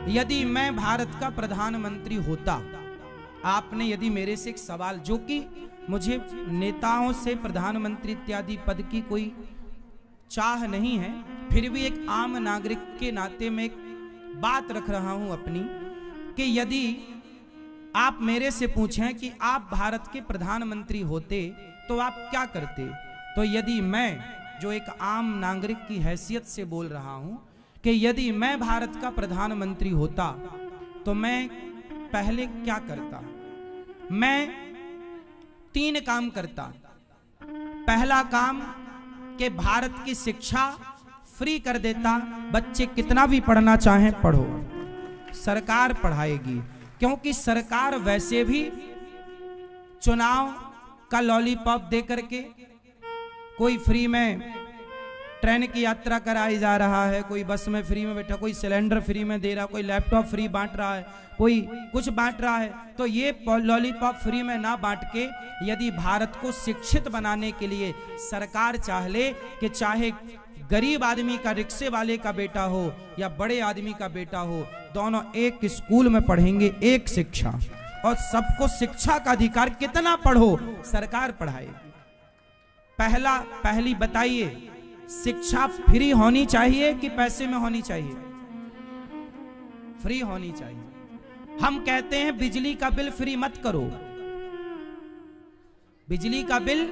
यदि मैं भारत का प्रधानमंत्री होता, आपने यदि मेरे से एक सवाल, जो कि मुझे नेताओं से प्रधानमंत्री इत्यादि पद की कोई चाह नहीं है, फिर भी एक आम नागरिक के नाते में एक बात रख रहा हूं अपनी, कि यदि आप मेरे से पूछें कि आप भारत के प्रधानमंत्री होते तो आप क्या करते, तो यदि मैं, जो एक आम नागरिक की हैसियत से बोल रहा हूं, कि यदि मैं भारत का प्रधानमंत्री होता तो मैं पहले क्या करता। मैं 3 काम करता। पहला काम कि भारत की शिक्षा फ्री कर देता, बच्चे कितना भी पढ़ना चाहें पढ़ो, सरकार पढ़ाएगी, क्योंकि सरकार वैसे भी चुनाव का लॉलीपॉप दे करके कोई फ्री में ट्रेन की यात्रा कराई जा रहा है, कोई बस में फ्री में बैठा, कोई सिलेंडर फ्री में दे रहा, कोई लैपटॉप फ्री बांट रहा है, कोई कुछ बांट रहा है। तो ये लॉलीपॉप फ्री में ना बांट के यदि भारत को शिक्षित बनाने के लिए सरकार चाह ले कि चाहे गरीब आदमी का, रिक्शे वाले का बेटा हो या बड़े आदमी का बेटा हो, दोनों एक स्कूल में पढ़ेंगे, एक शिक्षा, और सबको शिक्षा का अधिकार, कितना पढ़ो सरकार पढ़ाएगी। पहली बताइए, शिक्षा फ्री होनी चाहिए कि पैसे में होनी चाहिए? फ्री होनी चाहिए। हम कहते हैं बिजली का बिल फ्री मत करो, बिजली का बिल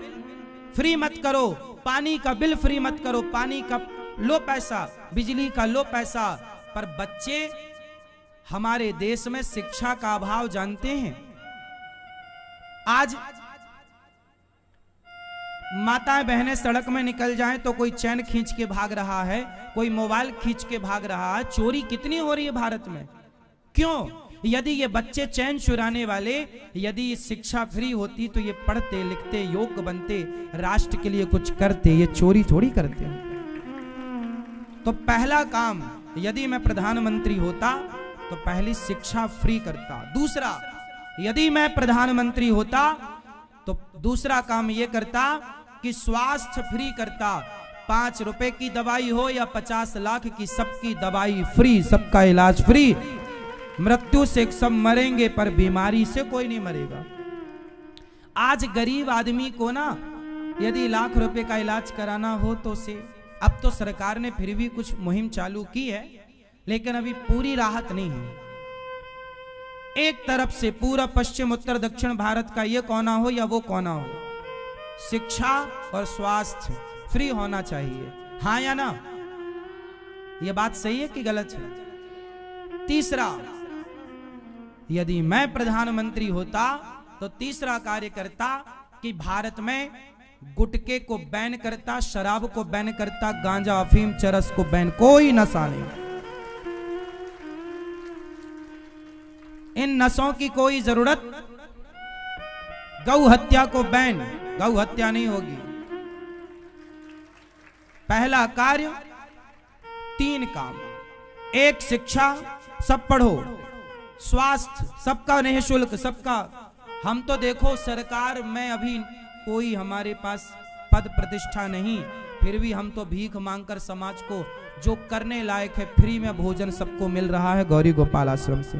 फ्री मत करो, पानी का बिल फ्री मत करो, पानी का लो पैसा, बिजली का लो पैसा। पर बच्चे हमारे देश में शिक्षा का अभाव जानते हैं। आज माताएं बहनें सड़क में निकल जाएं तो कोई चैन खींच के भाग रहा है, कोई मोबाइल खींच के भाग रहा है। चोरी कितनी हो रही है भारत में, क्यों? यदि ये बच्चे चैन चुराने वाले, यदि ये शिक्षा फ्री होती तो ये पढ़ते लिखते योग्य बनते, राष्ट्र के लिए कुछ करते, ये चोरी थोड़ी करते। तो पहला काम, यदि मैं प्रधानमंत्री होता तो पहली शिक्षा फ्री करता। दूसरा, यदि मैं प्रधानमंत्री होता तो दूसरा काम ये करता कि स्वास्थ्य फ्री करता। 5 रुपए की दवाई हो या 50 लाख की, सबकी दवाई फ्री, सबका इलाज फ्री। मृत्यु से सब मरेंगे पर बीमारी से कोई नहीं मरेगा। आज गरीब आदमी को ना यदि लाख रुपए का इलाज कराना हो तो से, अब तो सरकार ने फिर भी कुछ मुहिम चालू की है, लेकिन अभी पूरी राहत नहीं है। एक तरफ से पूरा पश्चिम उत्तर दक्षिण भारत का ये कोना हो या वो कोना हो, शिक्षा और स्वास्थ्य फ्री होना चाहिए। हाँ या ना? ये बात सही है कि गलत है? तीसरा, यदि मैं प्रधानमंत्री होता तो तीसरा कार्य करता कि भारत में गुटखे को बैन करता, शराब को बैन करता, गांजा अफीम चरस को बैन, कोई नशा नहीं। इन नशों की कोई जरूरत। गौ हत्या को बैन, गौ हत्या नहीं होगी। पहला कार्य, 3 काम। 1 शिक्षा, सब पढ़ो। स्वास्थ्य सबका निःशुल्क, सबका। हम तो देखो सरकार में अभी कोई हमारे पास पद प्रतिष्ठा नहीं, फिर भी हम तो भीख मांगकर समाज को जो करने लायक है, फ्री में भोजन सबको मिल रहा है गौरी गोपाल आश्रम से।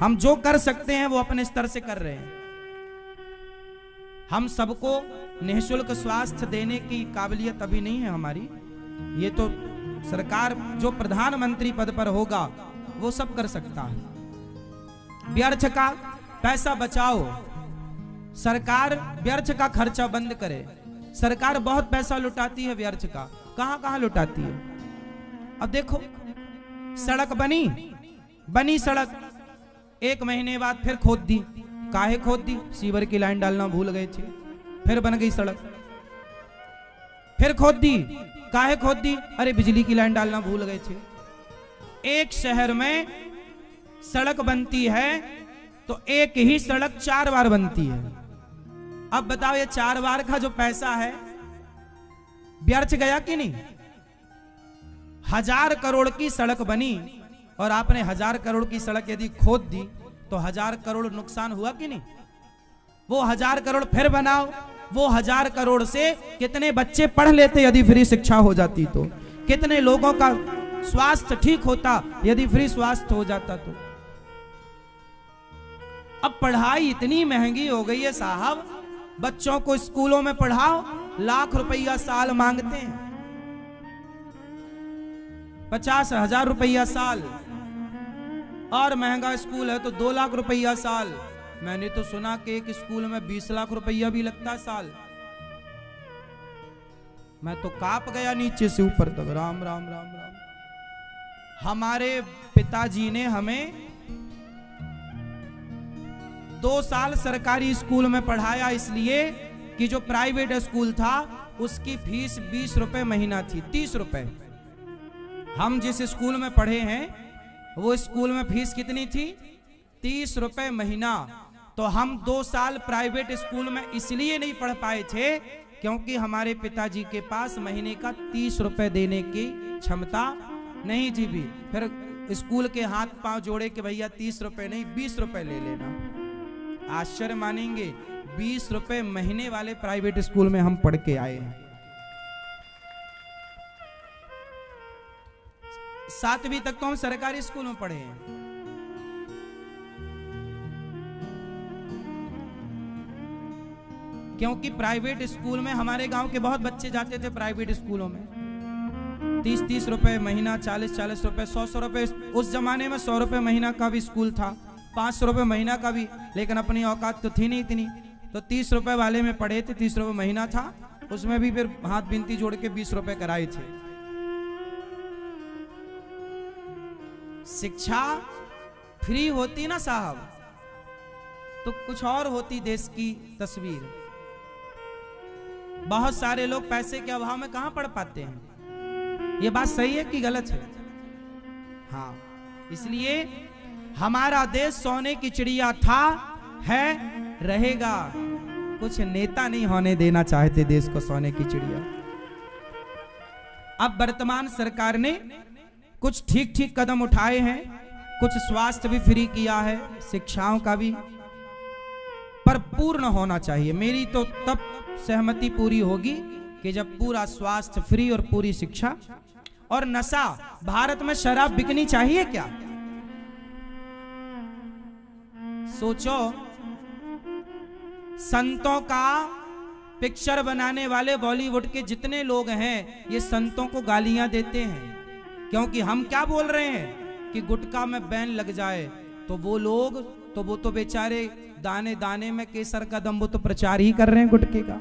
हम जो कर सकते हैं वो अपने स्तर से कर रहे हैं। हम सबको निःशुल्क स्वास्थ्य देने की काबिलियत अभी नहीं है हमारी। ये तो सरकार जो प्रधानमंत्री पद पर होगा वो सब कर सकता है। व्यर्थ का पैसा बचाओ, सरकार व्यर्थ का खर्चा बंद करे। सरकार बहुत पैसा लुटाती है व्यर्थ का, कहां लुटाती है। अब देखो, सड़क बनी सड़क, 1 महीने बाद फिर खोद दी। काहे खोद दी? सीवर की लाइन डालना भूल गए थे, फिर बन गई सड़क। फिर खोद दी, काहे खोद दी? अरे बिजली की लाइन डालना भूल गए थे। एक शहर में सड़क बनती है तो एक ही सड़क 4 बार बनती है। अब बताओ, ये 4 बार का जो पैसा है व्यर्थ गया कि नहीं? 1000 करोड़ की सड़क बनी और आपने 1000 करोड़ की सड़क यदि खोद दी तो 1000 करोड़ नुकसान हुआ कि नहीं? वो 1000 करोड़ फिर बनाओ, वो 1000 करोड़ से कितने बच्चे पढ़ लेते यदि फ्री शिक्षा हो जाती तो? कितने लोगों का स्वास्थ्य ठीक होता यदि फ्री स्वास्थ्य हो जाता तो। अब पढ़ाई इतनी महंगी हो गई है साहब, बच्चों को स्कूलों में पढ़ाओ, लाख रुपया साल मांगते हैं, 50,000 रुपया साल, और महंगा स्कूल है तो 2 लाख रुपया साल। मैंने तो सुना कि एक स्कूल में 20 लाख रुपया भी लगता है साल। मैं तो कांप गया नीचे से ऊपर तक। राम राम राम राम। हमारे पिताजी ने हमें 2 साल सरकारी स्कूल में पढ़ाया, इसलिए कि जो प्राइवेट स्कूल था उसकी फीस 20 रुपए महीना थी, 30 रुपए। हम जिस स्कूल में पढ़े हैं वो स्कूल में फीस कितनी थी? 30 रुपए महीना। तो हम 2 साल प्राइवेट स्कूल में इसलिए नहीं पढ़ पाए थे क्योंकि हमारे पिताजी के पास महीने का 30 रुपए देने की क्षमता नहीं थी भी। फिर स्कूल के हाथ पांव जोड़े कि भैया 30 रुपए नहीं 20 रुपए ले लेना। आश्चर्य मानेंगे, 20 रुपए महीने वाले प्राइवेट स्कूल में हम पढ़ के आए हैं। 7वीं तक तो हम सरकारी स्कूल में पढ़े हैं। क्योंकि प्राइवेट स्कूल में हमारे गांव के बहुत बच्चे जाते थे प्राइवेट स्कूलों में। 30-30 रुपए महीना, 40-40 रुपए, 100-100 रुपए। उस जमाने में 100 रुपए महीना का भी स्कूल था, 500 रुपए महीना का भी, लेकिन अपनी औकात तो थी नहीं इतनी, तो 30 रुपए वाले में पढ़े थे। 30 रुपए महीना था, उसमें भी फिर हाथ बिनती जोड़ के 20 रुपए कराए थे। शिक्षा फ्री होती ना साहब तो कुछ और होती देश की तस्वीर। बहुत सारे लोग पैसे के अभाव में कहां पढ़ पाते हैं। ये बात सही है कि गलत है? हाँ, इसलिए हमारा देश सोने की चिड़िया था, है, रहेगा। कुछ नेता नहीं होने देना चाहते देश को सोने की चिड़िया। अब वर्तमान सरकार ने कुछ ठीक ठीक कदम उठाए हैं, कुछ स्वास्थ्य भी फ्री किया है, शिक्षाओं का भी, पर पूर्ण होना चाहिए। मेरी तो तब सहमति पूरी होगी कि जब पूरा स्वास्थ्य फ्री और पूरी शिक्षा। और नशा, भारत में शराब बिकनी चाहिए क्या? सोचो, संतों का पिक्चर बनाने वाले बॉलीवुड के जितने लोग हैं ये संतों को गालियां देते हैं, क्योंकि हम क्या बोल रहे हैं कि गुटखा में बैन लग जाए, तो वो तो बेचारे दाने दाने में केसर का दम, वो तो प्रचार ही कर रहे हैं गुटखे का।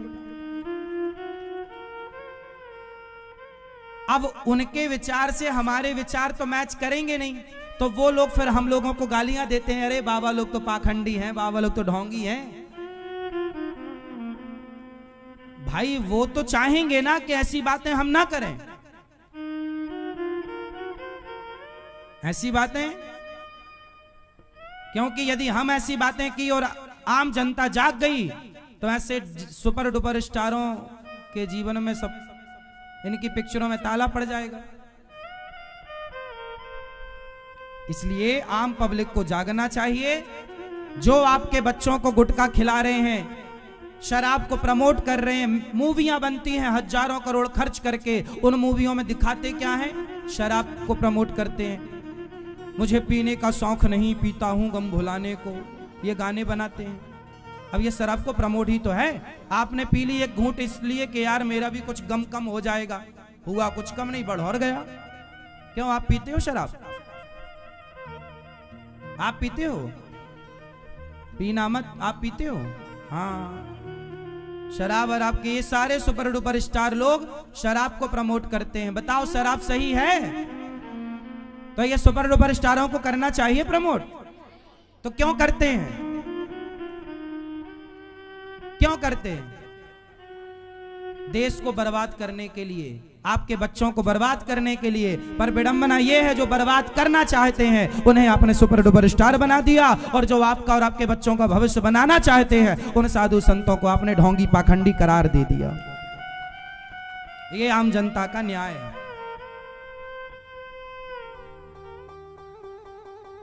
अब उनके विचार से हमारे विचार तो मैच करेंगे नहीं, तो वो लोग फिर हम लोगों को गालियां देते हैं, अरे बाबा लोग तो पाखंडी हैं, बाबा लोग तो ढोंगी हैं। भाई वो तो चाहेंगे ना कि ऐसी बातें हम ना करें, ऐसी बातें, क्योंकि यदि हम ऐसी बातें की और आम जनता जाग गई तो ऐसे सुपर डुपर स्टारों के जीवन में सब इनकी पिक्चरों में ताला पड़ जाएगा। इसलिए आम पब्लिक को जागना चाहिए। जो आपके बच्चों को गुटखा खिला रहे हैं, शराब को प्रमोट कर रहे हैं, मूवियां बनती हैं हजारों करोड़ खर्च करके, उन मूवियों में दिखाते क्या है? शराब को प्रमोट करते हैं। मुझे पीने का शौक नहीं, पीता हूं गम भुलाने को, ये गाने बनाते हैं। अब ये शराब को प्रमोट ही तो है। आपने पी ली एक घूंट इसलिए कि यार मेरा भी कुछ गम कम हो जाएगा, हुआ कुछ कम नहीं, बढ़ और गया। क्यों आप पीते हो शराब? आप पीते हो? पीना मत, आप पीते हो? हाँ, शराब। और आपके ये सारे सुपर डुपर स्टार लोग शराब को प्रमोट करते हैं। बताओ शराब सही है? तो ये सुपर डुपर स्टारों को करना चाहिए प्रमोट, तो क्यों करते हैं? क्यों करते हैं? देश को बर्बाद करने के लिए, आपके बच्चों को बर्बाद करने के लिए। पर विडंबना यह है, जो बर्बाद करना चाहते हैं उन्हें आपने सुपर डुपर स्टार बना दिया, और जो आपका और आपके बच्चों का भविष्य बनाना चाहते हैं उन साधु संतों को आपने ढोंगी पाखंडी करार दे दिया। ये आम जनता का न्याय है।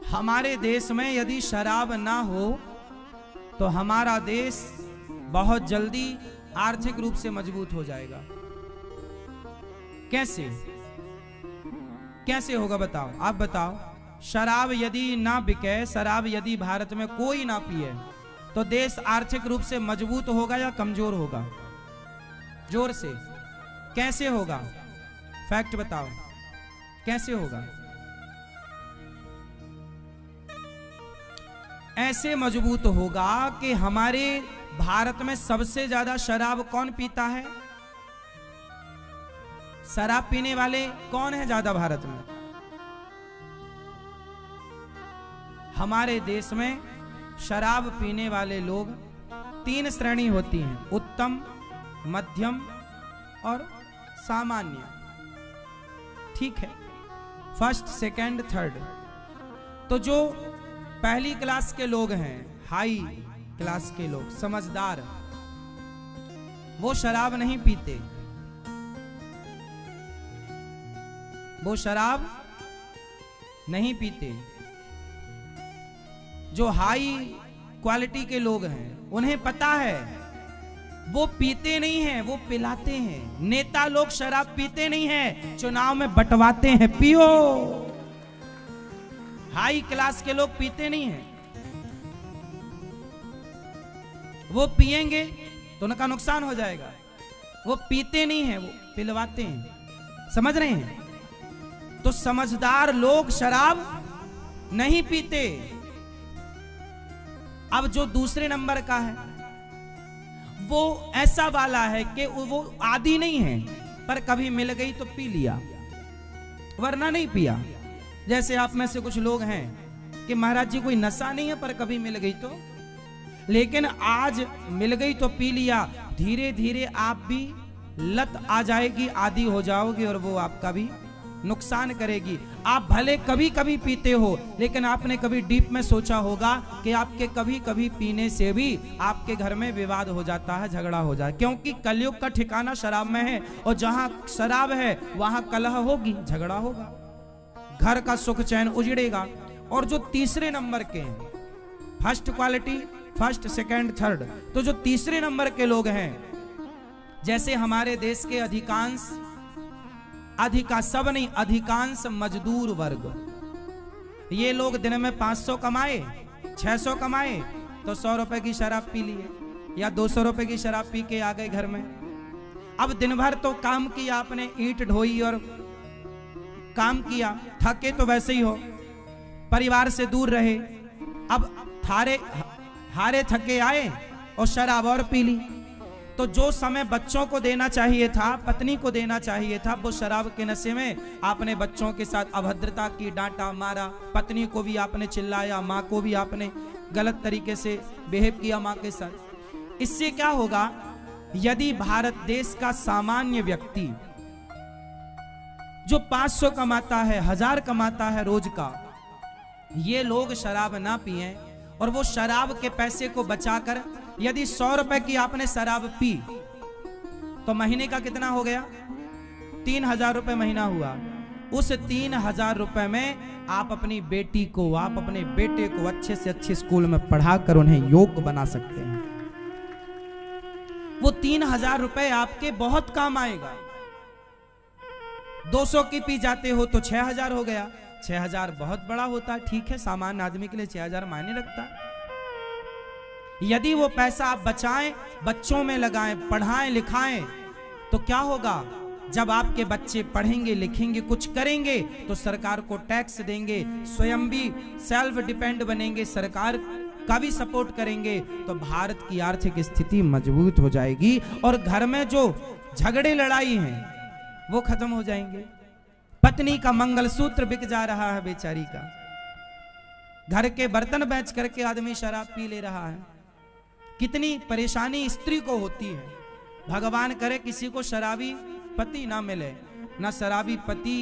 हमारे देश में यदि शराब ना हो तो हमारा देश बहुत जल्दी आर्थिक रूप से मजबूत हो जाएगा। कैसे? कैसे होगा बताओ, आप बताओ। शराब यदि ना बिके, शराब यदि भारत में कोई ना पिए, तो देश आर्थिक रूप से मजबूत होगा या कमजोर होगा? जोर से कैसे होगा? फैक्ट बताओ, कैसे होगा? ऐसे मजबूत होगा कि हमारे भारत में सबसे ज्यादा शराब कौन पीता है? शराब पीने वाले कौन है ज्यादा भारत में? हमारे देश में शराब पीने वाले लोग 3 श्रेणी होती हैं, उत्तम, मध्यम और सामान्य। ठीक है, फर्स्ट, सेकंड, थर्ड। तो जो पहली क्लास के लोग हैं, हाई क्लास के लोग, समझदार, वो शराब नहीं पीते, वो शराब नहीं पीते। जो हाई क्वालिटी के लोग हैं, उन्हें पता है, वो पीते नहीं हैं, वो पिलाते हैं। नेता लोग शराब पीते नहीं हैं, चुनाव में बंटवाते हैं, पियो। हाई क्लास के लोग पीते नहीं हैं, वो पिएंगे तो उनका नुकसान हो जाएगा। वो पीते नहीं हैं, वो पिलवाते हैं। समझ रहे हैं? तो समझदार लोग शराब नहीं पीते। अब जो दूसरे नंबर का है, वो ऐसा वाला है कि वो आदी नहीं है, पर कभी मिल गई तो पी लिया, वरना नहीं पिया। जैसे आप में से कुछ लोग हैं कि महाराज जी कोई नशा नहीं है, पर कभी मिल गई तो, लेकिन आज मिल गई तो पी लिया। धीरे धीरे आप भी लत आ जाएगी, आदी हो जाओगे, और वो आपका भी नुकसान करेगी। आप भले कभी कभी पीते हो, लेकिन आपने कभी डीप में सोचा होगा कि आपके कभी कभी पीने से भी आपके घर में विवाद हो जाता है, झगड़ा हो जाए, क्योंकि कलयुग का ठिकाना शराब में है, और जहां शराब है वहां कलह होगी, झगड़ा होगा, घर का सुख चैन उजड़ेगा। और जो तीसरे नंबर के हैं, first quality, first, second, third, तो जो तीसरे नंबर के लोग हैं, जैसे हमारे देश के सब नहीं, अधिकांश मजदूर वर्ग, ये लोग दिन में 500 कमाए, 600 कमाए, तो 100 रुपए की शराब पी लिए, या 200 रुपए की शराब पी के आ गए घर में। अब दिन भर तो काम किया आपने, ईंट ढोई और काम किया, थके तो वैसे ही हो, परिवार से दूर रहे, अब हारे थके आए और शराब और पी ली। तो जो समय बच्चों को देना चाहिए था, पत्नी को देना चाहिए था, वो शराब के नशे में आपने बच्चों के साथ अभद्रता की, डांटा, मारा, पत्नी को भी आपने चिल्लाया, माँ को भी आपने गलत तरीके से बिहेव किया माँ के साथ। इससे क्या होगा? यदि भारत देश का सामान्य व्यक्ति जो 500 कमाता है, 1000 कमाता है रोज का, ये लोग शराब ना पिए, और वो शराब के पैसे को बचाकर, यदि 100 रुपए की आपने शराब पी, तो महीने का कितना हो गया? 3000 रुपए महीना हुआ। उस 3000 रुपए में आप अपनी बेटी को, आप अपने बेटे को अच्छे से अच्छे स्कूल में पढ़ाकर उन्हें योग्य बना सकते हैं। वो 3000 रुपए आपके बहुत काम आएगा। 200 की पी जाते हो तो 6000 हो गया। 6000 बहुत बड़ा होता है, ठीक है, सामान्य आदमी के लिए 6000 मायने रखता है। यदि वो पैसा आप बचाएं, बच्चों में लगाएं, पढ़ाएं लिखाएं, तो क्या होगा? जब आपके बच्चे पढ़ेंगे लिखेंगे कुछ करेंगे, तो सरकार को टैक्स देंगे, स्वयं भी सेल्फ डिपेंड बनेंगे, सरकार का भी सपोर्ट करेंगे, तो भारत की आर्थिक स्थिति मजबूत हो जाएगी, और घर में जो झगड़े लड़ाई हैं वो खत्म हो जाएंगे। पत्नी का मंगलसूत्र बिक जा रहा है बेचारी का, घर के बर्तन बेच करके आदमी शराब पी ले रहा है। कितनी परेशानी स्त्री को होती है। भगवान करे किसी को शराबी पति ना मिले, ना शराबी पति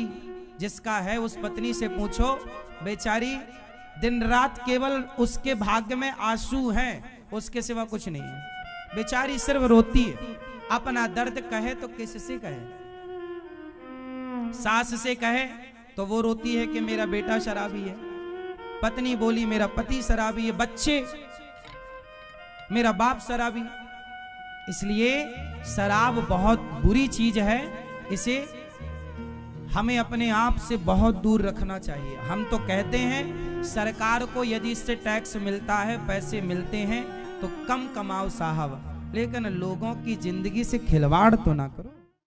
जिसका है, उस पत्नी से पूछो, बेचारी दिन रात केवल उसके भाग्य में आंसू हैं, उसके सिवा कुछ नहीं है। बेचारी सिर्फ रोती है। अपना दर्द कहे तो किससे कहे? सास से कहे तो वो रोती है कि मेरा बेटा शराबी है, पत्नी बोली मेरा पति शराबी है, बच्चे मेरा बाप शराबी। इसलिए शराब बहुत बुरी चीज है, इसे हमें अपने आप से बहुत दूर रखना चाहिए। हम तो कहते हैं सरकार को यदि इससे टैक्स मिलता है, पैसे मिलते हैं तो कम कमाओ साहब, लेकिन लोगों की जिंदगी से खिलवाड़ तो ना करो।